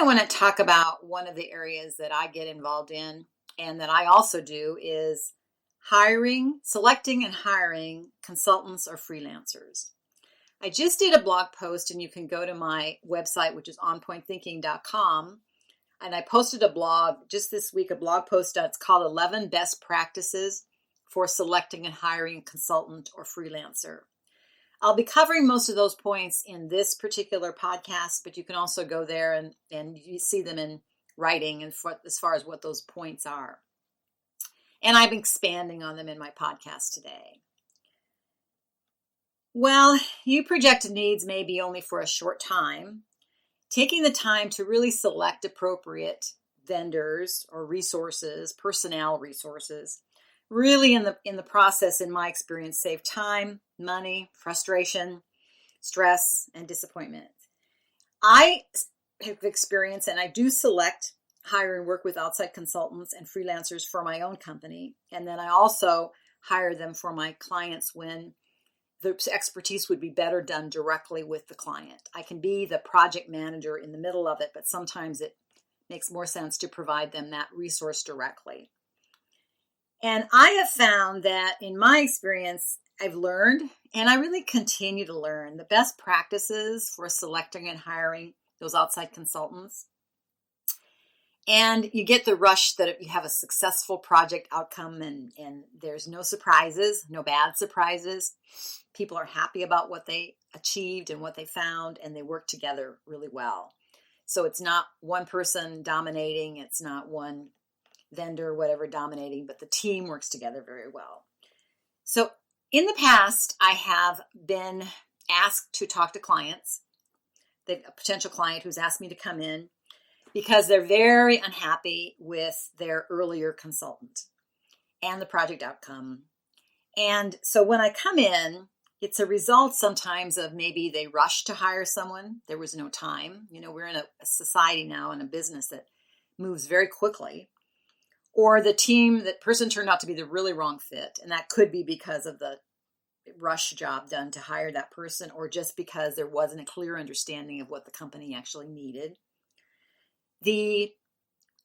want to talk about one of the areas that I get involved in and that I also do is selecting and hiring consultants or freelancers. I just did a blog post, and you can go to my website, which is onpointthinking.com. And I posted a blog just this week, a blog post that's called 11 Best Practices for Selecting and Hiring a Consultant or Freelancer. I'll be covering most of those points in this particular podcast, but you can also go there and you see them in writing and as far as what those points are. And I'm expanding on them in my podcast today. Well, you projected needs may be only for a short time. Taking the time to really select appropriate vendors or resources, personnel resources, really in the process, in my experience, save time, money, frustration, stress, and disappointment. I have experienced, and I do select, hire, and work with outside consultants and freelancers for my own company. And then I also hire them for my clients when the expertise would be better done directly with the client. I can be the project manager in the middle of it, but sometimes it makes more sense to provide them that resource directly. And I have found that in my experience, I've learned, and I really continue to learn, the best practices for selecting and hiring those outside consultants. And you get the rush that if you have a successful project outcome and there's no surprises, no bad surprises. People are happy about what they achieved and what they found, and they work together really well. So it's not one person dominating, it's not one vendor, whatever, dominating, but the team works together very well. So in the past, I have been asked to talk to clients, a potential client who's asked me to come in because they're very unhappy with their earlier consultant and the project outcome. And so when I come in, it's a result sometimes of maybe they rushed to hire someone. There was no time. We're in a society now and a business that moves very quickly. Or that person turned out to be the really wrong fit. And that could be because of the rush job done to hire that person, or just because there wasn't a clear understanding of what the company actually needed. The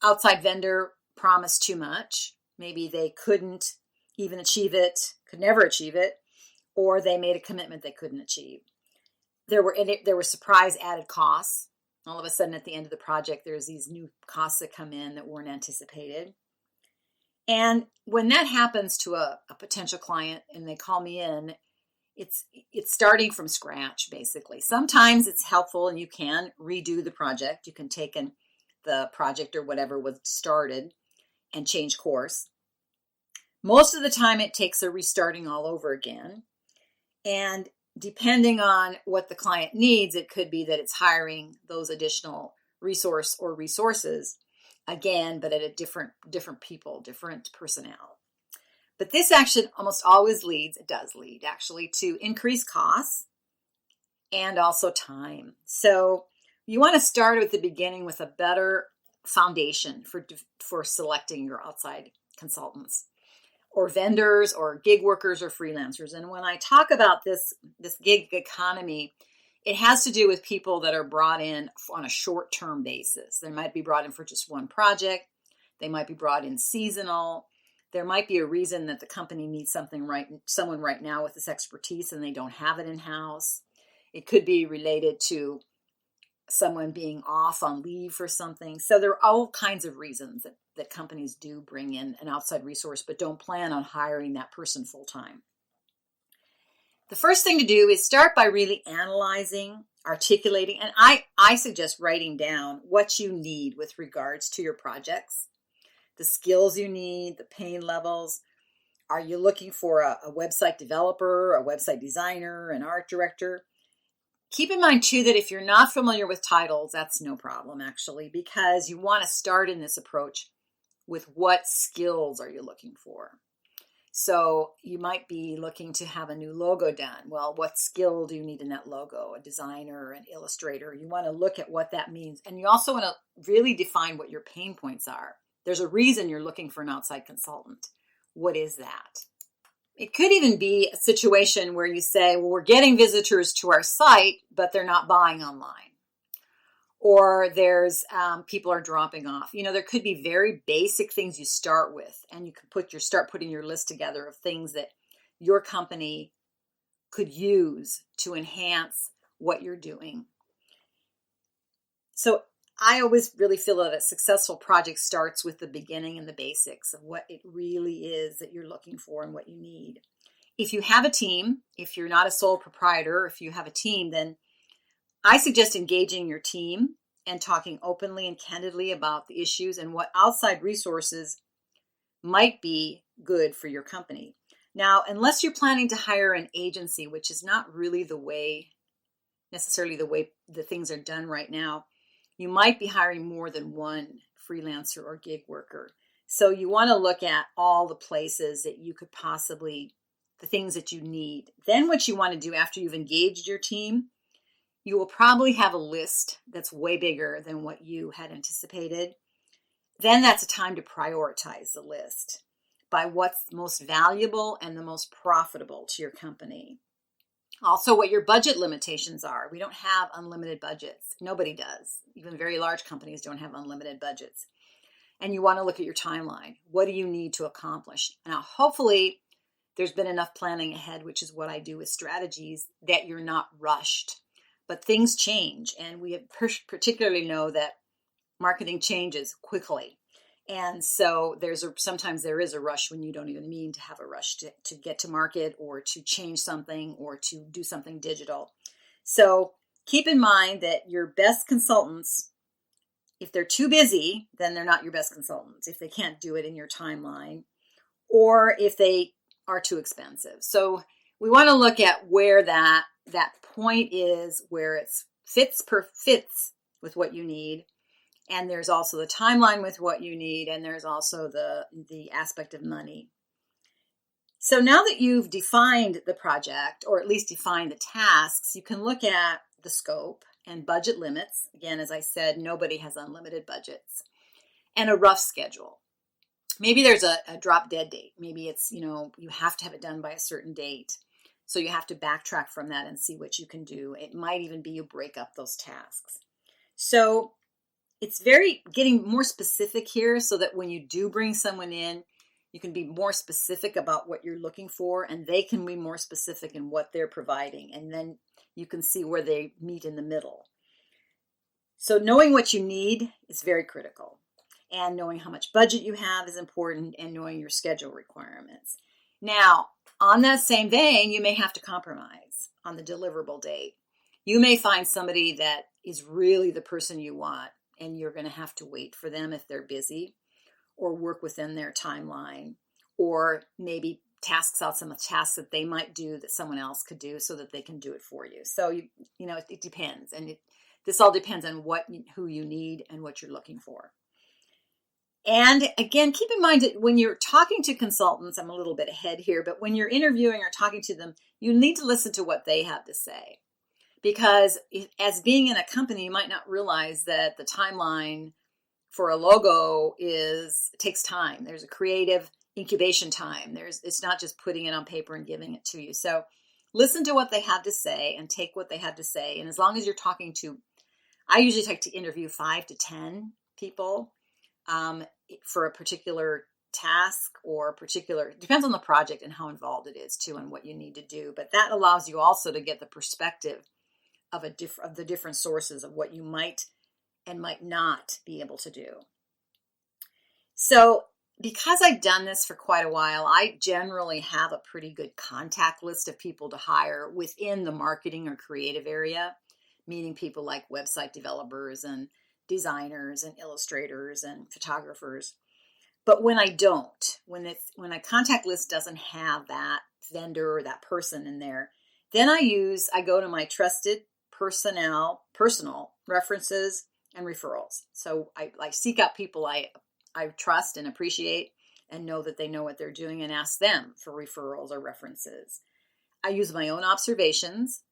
outside vendor promised too much. Maybe they couldn't even achieve it, could never achieve it, or they made a commitment they couldn't achieve. There were surprise added costs. All of a sudden at the end of the project, there's these new costs that come in that weren't anticipated. And when that happens to a potential client and they call me in, it's starting from scratch, basically. Sometimes it's helpful and you can redo the project. You can take the project or whatever was started and change course. Most of the time it takes a restarting all over again. And depending on what the client needs, it could be that it's hiring those additional resource or resources again, but at a different people, different personnel. But this actually almost always does lead actually to increased costs and also time. So you want to start at the beginning with a better foundation for selecting your outside consultants or vendors or gig workers or freelancers. And when I talk about this gig economy, it has to do with people that are brought in on a short-term basis. They might be brought in for just one project. They might be brought in seasonal. There might be a reason that the company needs someone right now with this expertise and they don't have it in-house. It could be related to someone being off on leave for something. So there are all kinds of reasons that companies do bring in an outside resource, but don't plan on hiring that person full-time. The first thing to do is start by really analyzing, articulating, and I suggest writing down what you need with regards to your projects, the skills you need, the pain levels. Are you looking for a website developer, a website designer, an art director? Keep in mind, too, that if you're not familiar with titles, that's no problem, actually, because you want to start in this approach with what skills are you looking for. So you might be looking to have a new logo done. Well, what skill do you need in that logo? A designer, an illustrator. You want to look at what that means. And you also want to really define what your pain points are. There's a reason you're looking for an outside consultant. What is that? It could even be a situation where you say, well, we're getting visitors to our site, but they're not buying online. or there's people are dropping off. There could be very basic things you start with, and you can start putting your list together of things that your company could use to enhance what you're doing. So I always really feel that a successful project starts with the beginning and the basics of what it really is that you're looking for and what you need. If you have a team, if you're not a sole proprietor, if you have a team, then I suggest engaging your team and talking openly and candidly about the issues and what outside resources might be good for your company. Now, unless you're planning to hire an agency, which is not really necessarily the way the things are done right now, you might be hiring more than one freelancer or gig worker. So you want to look at all the places that you could possibly, the things that you need. Then what you want to do after you've engaged your team, you will probably have a list that's way bigger than what you had anticipated. Then that's a time to prioritize the list by what's most valuable and the most profitable to your company. Also, what your budget limitations are. We don't have unlimited budgets. Nobody does. Even very large companies don't have unlimited budgets. And you want to look at your timeline. What do you need to accomplish? Now, hopefully, there's been enough planning ahead, which is what I do with strategies, that you're not rushed. But things change, and we particularly know that marketing changes quickly. And so sometimes there is a rush when you don't even mean to have a rush to get to market or to change something or to do something digital. So keep in mind that your best consultants, if they're too busy, then they're not your best consultants, if they can't do it in your timeline, or if they are too expensive. So we want to look at where that point is, where it fits with what you need. And there's also the timeline with what you need, and there's also the aspect of money. So now that you've defined the project, or at least defined the tasks, you can look at the scope and budget limits. Again, as I said, nobody has unlimited budgets. And a rough schedule. Maybe there's a drop dead date. Maybe it's, you have to have it done by a certain date. So you have to backtrack from that and see what you can do. It might even be you break up those tasks. So it's getting more specific here so that when you do bring someone in, you can be more specific about what you're looking for, and they can be more specific in what they're providing. And then you can see where they meet in the middle. So knowing what you need is very critical, and knowing how much budget you have is important, and knowing your schedule requirements. Now, on that same vein, you may have to compromise on the deliverable date. You may find somebody that is really the person you want, and you're going to have to wait for them if they're busy, or work within their timeline, or maybe tasks out some tasks that they might do that someone else could do so that they can do it for you. So it depends, and this all depends on who you need and what you're looking for. And again, keep in mind that when you're talking to consultants, I'm a little bit ahead here, but when you're interviewing or talking to them, you need to listen to what they have to say. Because as being in a company, you might not realize that the timeline for a logo takes time. There's a creative incubation time. It's not just putting it on paper and giving it to you. So listen to what they have to say and take what they have to say. And as long as you're talking to, I usually like to interview 5 to 10 people for a particular task or depends on the project and how involved it is too and what you need to do. But that allows you also to get the perspective of the different sources of what you might and might not be able to do. So because I've done this for quite a while, I generally have a pretty good contact list of people to hire within the marketing or creative area, meaning people like website developers and designers and illustrators and photographers. But when I don't, when a contact list doesn't have that vendor or that person in there, then I go to my trusted personal references and referrals. So I seek out people I trust and appreciate and know that they know what they're doing, and ask them for referrals or references. I use my own observations.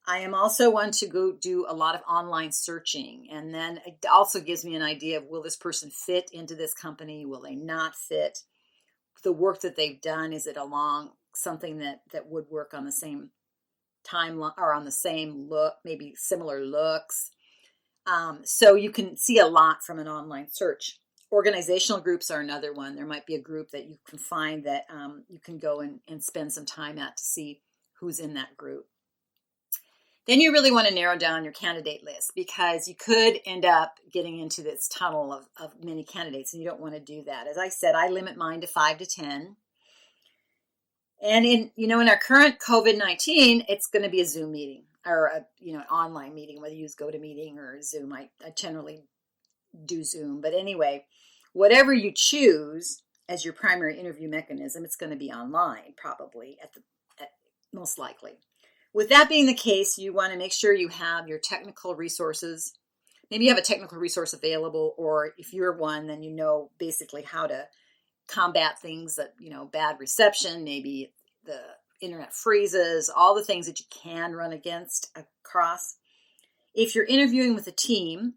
I am also one to go do a lot of online searching, and then it also gives me an idea of, will this person fit into this company? Will they not fit? The work that they've done, is it along something that would work on the same timeline or on the same look, maybe similar looks? So you can see a lot from an online search. Organizational groups are another one. There might be a group that you can find that you can go and spend some time at to see who's in that group. Then you really want to narrow down your candidate list, because you could end up getting into this tunnel of many candidates, and you don't want to do that. As I said, I limit mine to 5 to 10. And in our current COVID-19, it's going to be a Zoom meeting or an online meeting, whether you use GoToMeeting or Zoom. I generally do Zoom, but anyway, whatever you choose as your primary interview mechanism, it's going to be online, probably at most likely. With that being the case, you want to make sure you have your technical resources. Maybe you have a technical resource available, or if you're one, then you know basically how to combat things that, bad reception, maybe the internet freezes, all the things that you can run across. If you're interviewing with a team,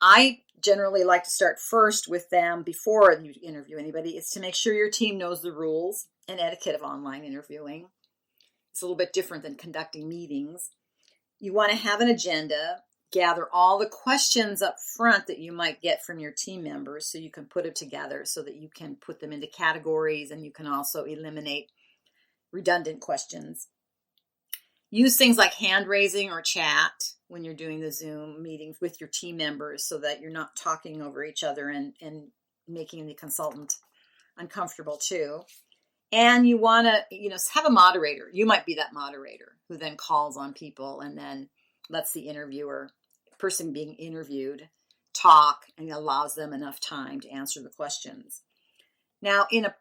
I generally like to start first with them before you interview anybody, is to make sure your team knows the rules and etiquette of online interviewing. It's a little bit different than conducting meetings. You want to have an agenda, gather all the questions up front that you might get from your team members so you can put it together so that you can put them into categories, and you can also eliminate redundant questions. Use things like hand raising or chat when you're doing the Zoom meetings with your team members so that you're not talking over each other and making the consultant uncomfortable too. And you want to, have a moderator. You might be that moderator who then calls on people and then lets the person being interviewed, talk and allows them enough time to answer the questions. Now, in a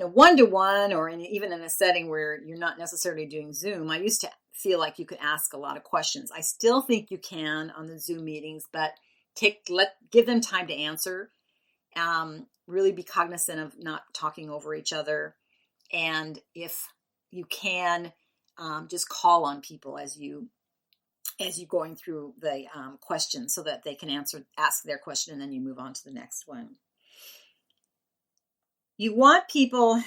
one-to-one or even in a setting where you're not necessarily doing Zoom, I used to feel like you could ask a lot of questions. I still think you can on the Zoom meetings, but give them time to answer. Really be cognizant of not talking over each other. And if you can, just call on people as you're going through the questions so that they can ask their question, and then you move on to the next one. You want people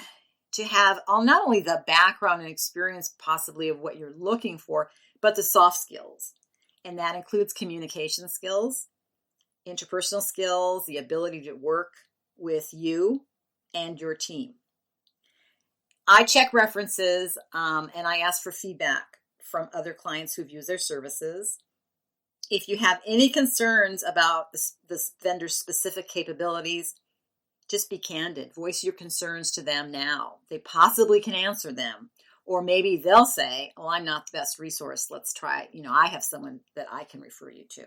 to have not only the background and experience possibly of what you're looking for, but the soft skills. And that includes communication skills, interpersonal skills, the ability to work with you and your team. I check references and I ask for feedback from other clients who've used their services. If you have any concerns about this vendor's specific capabilities, just be candid. Voice your concerns to them now. They possibly can answer them. Or maybe they'll say, oh, I'm not the best resource. Let's try, I have someone that I can refer you to.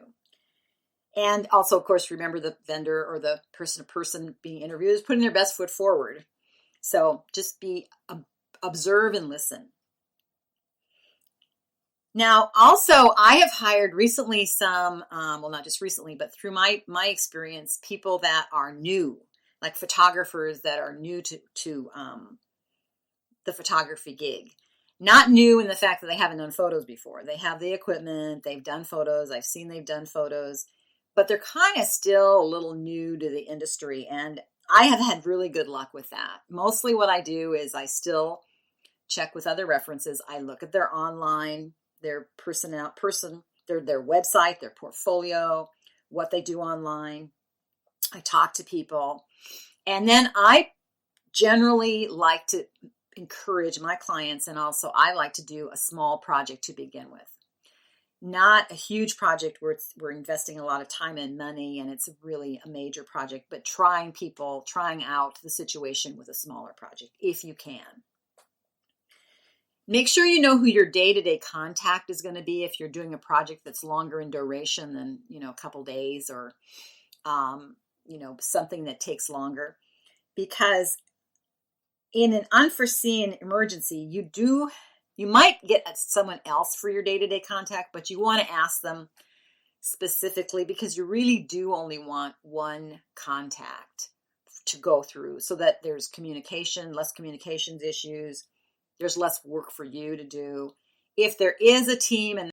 And also, of course, remember the vendor or the person being interviewed is putting their best foot forward. So just observe and listen. Now, also, I have hired recently some, not just recently, but through my experience, people that are new, like photographers that are new to the photography gig. Not new in the fact that they haven't done photos before. They have the equipment, they've done photos, I've seen they've done photos, but they're kind of still a little new to the industry. And I have had really good luck with that. Mostly what I do is I still check with other references. I look at their online, their their website, their portfolio, what they do online. I talk to people. And then I generally like to encourage my clients, and also I like to do a small project to begin with. Not a huge project where we're investing a lot of time and money and it's really a major project, but trying out the situation with a smaller project if you can. Make sure you know who your day-to-day contact is going to be if you're doing a project that's longer in duration than, a couple days or, something that takes longer. Because in an unforeseen emergency, you might get someone else for your day-to-day contact, but you want to ask them specifically because you really do only want one contact to go through so that there's less communications issues. There's less work for you to do. If there is a team and